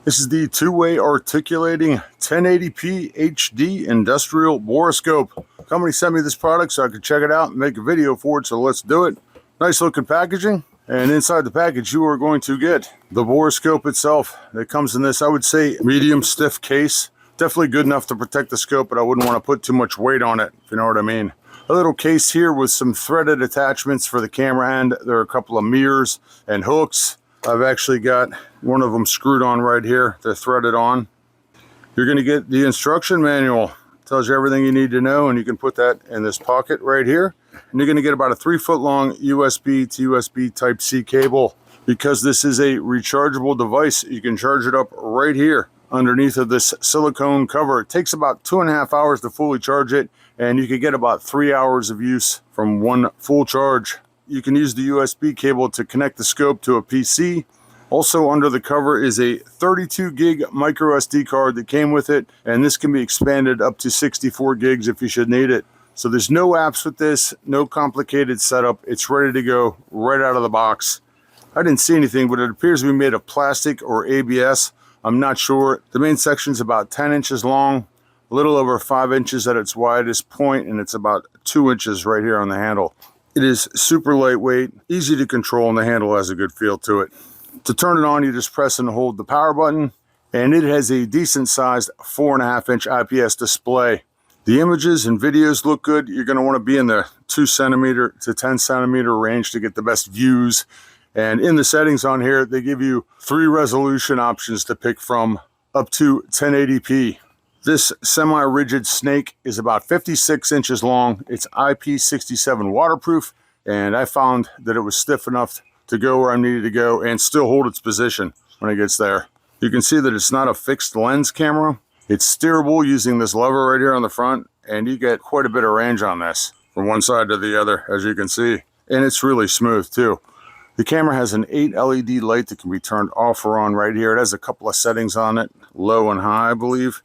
This is the two-way articulating 1080p HD industrial borescope. Company sent me this product so I could check it out and make a video for it, so let's do it. Nice looking packaging, and inside the package you are going to get the borescope itself. It comes in this, I would say, medium stiff case. Definitely good enough to protect the scope, but I wouldn't want to put too much weight on it, if you know what I mean. A little case here with some threaded attachments for the camera end. There are a couple of mirrors and hooks. I've actually got one of them screwed on right here. They're threaded on. You're going to get the instruction manual. It tells you everything you need to know, and you can put that in this pocket right here. And you're going to get about a 3-foot long USB to USB Type-C cable. Because this is a rechargeable device, you can charge it up right here underneath of this silicone cover. It takes about 2.5 hours to fully charge it, and you can get about 3 hours of use from one full charge. You can use the USB cable to connect the scope to a PC. Also under the cover is a 32 gig micro SD card that came with it, and this can be expanded up to 64 gigs if you should need it. So there's no apps with this, no complicated setup. It's ready to go right out of the box. I didn't see anything, but it appears to be made of plastic or ABS. I'm not sure. The main section's about 10 inches long, a little over 5 inches at its widest point, and it's about 2 inches right here on the handle. It is super lightweight, easy to control, and the handle has a good feel to it. To turn it on, you just press and hold the power button, and it has a decent sized 4.5-inch IPS display. The images and videos look good. You're going to want to be in the 2 centimeter to 10 centimeter range to get the best views. And in the settings on here, they give you 3 resolution options to pick from, up to 1080p. This semi-rigid snake is about 56 inches long. It's IP67 waterproof, and I found that it was stiff enough to go where I needed to go and still hold its position when it gets there. You can see that it's not a fixed lens camera. It's steerable using this lever right here on the front, and you get quite a bit of range on this from one side to the other, as you can see. And it's really smooth too. The camera has an 8 LED light that can be turned off or on right here. It has a couple of settings on it, low and high, I believe.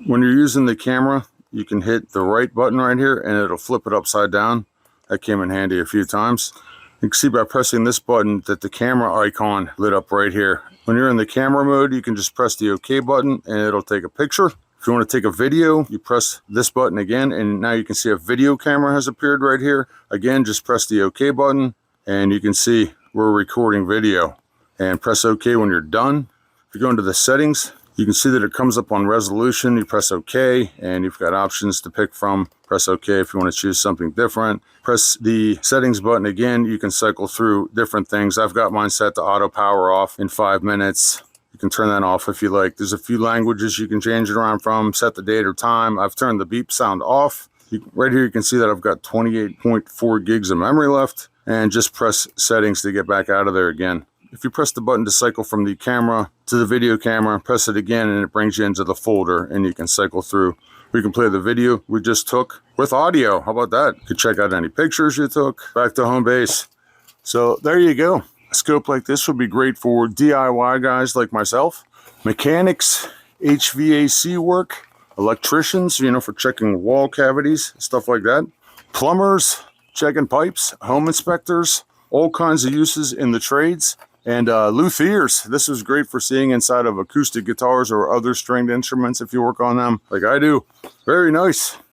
When you're using the camera, you can hit the right button right here and it'll flip it upside down. That came in handy a few times. You can see by pressing this button that the camera icon lit up right here. When you're in the camera mode, you can just press the OK button and it'll take a picture. If you want to take a video, you press this button again, and now you can see a video camera has appeared right here. Again, just press the OK button and you can see we're recording video. And press OK when you're done. If you go into the settings, you can see that it comes up on resolution. You press OK, and you've got options to pick from. Press OK if you want to choose something different. Press the settings button again. You can cycle through different things. I've got mine set to auto power off in 5 minutes. You can turn that off if you like. There's a few languages you can change it around from. Set the date or time. I've turned the beep sound off. Right here you can see that I've got 28.4 gigs of memory left. And just press settings to get back out of there again. If you press the button to cycle from the camera to the video camera, press it again and it brings you into the folder and you can cycle through. We can play the video we just took with audio. How about that? You can check out any pictures you took. Back to home base. So there you go. A scope like this would be great for DIY guys like myself, mechanics, HVAC work, electricians, for checking wall cavities, stuff like that, plumbers, checking pipes, home inspectors, all kinds of uses in the trades. And luthiers, this is great for seeing inside of acoustic guitars or other stringed instruments if you work on them like I do. Very nice.